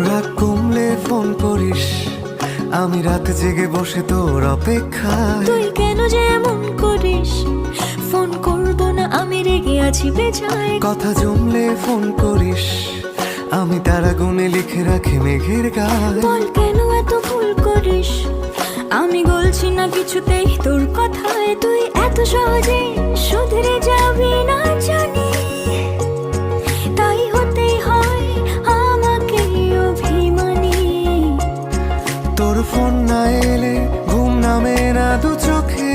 রাগ কমলে ফোন করিস, আমি রাত জেগে বসে তোর অপেক্ষায়। তুই কেন যে এমন করিস? ফোন করব না আমি রেগে আছি বেজায়। কথা জমলে ফোন করিস, আমি তারা গুনে লিখে রাখি মেঘের গায়। বল কেন এত ভুল করিস? আমি বলছি না কিছুতেই তোর কথায়। তুই এত সহজে শুধরে যাবি না জানি, তাই হতেই হয় আমাকে অভিমানী। তোর ফোন না এলে ঘুম নামে না দু চোখে,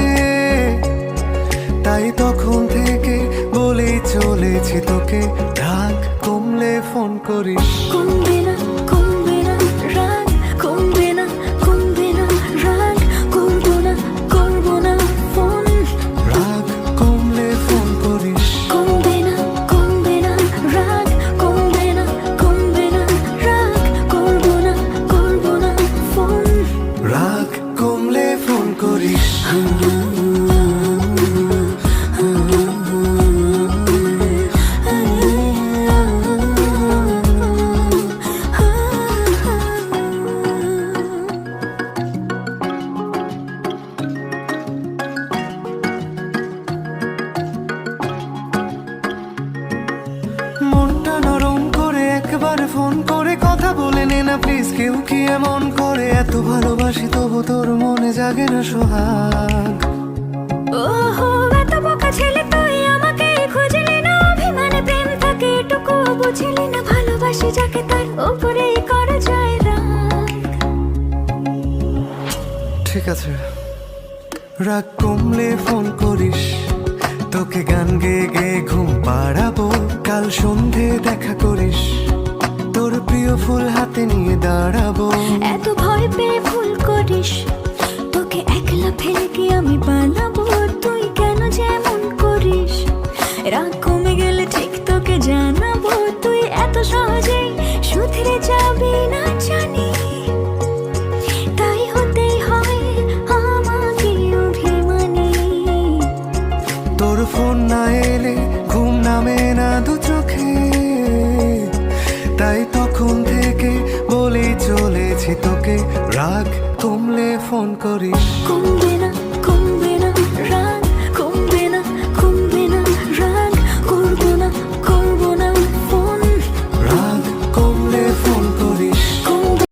তাই তখন থেকে বলেই চলেছি তোকে, রাগ কমলে ফোন করিস। কমবে না, কমবে না রাগ, কমবে না, কমবে না রাগ, করবো না, করবো না ফোন। রাগ কমলে ফোন করিস। কমবে না, কমবে না রাগ, কমবে না, কমবে না রাগ, করবো না, করবো না ফোন। রাগ কমলে ফোন করিস। মনটা নরম করে একবার ফোন করে কথা বলে নে না প্লিজ। কেউ কি এমন করে? এত ভালোবাসি তবু তোর মনে জাগে না সোহাগ। ওহো এত বোকা ছেলে তুই, আমাকে খুঁজলি না অভিমানে। প্রেম থাকে এটুকু বুঝলি না, ভালোবাসি যাকে তার উপরেই করা যায় রাগ। ঠিক আছে, রাগ কমলে ফোন করিস, তোকে গান গেয়ে গেয়ে ঘুম পাড়াবো। কাল সন্ধে দেখা করিস, তোর প্রিয় ফুল হাতে নিয়ে দাঁড়াবো। এত ভয় পেয়ে ভুল করিস, তোকে একলা ফেলে কি আমি বানাবো? তুই কেন যে এমন করিস? রাগ কমে গেলে ঠিক তোকে জানাবো। তুই এত সহজেই শুধরে যাবি না জানি, তাই হতেই হয় আমাকে অভিমানী। তোর ফোন না এলে ঘুম নামে না দু চোখে, তাই তখন থেকে বলেই চলেছি তোকে, রাগ কমলে ফোন করিস।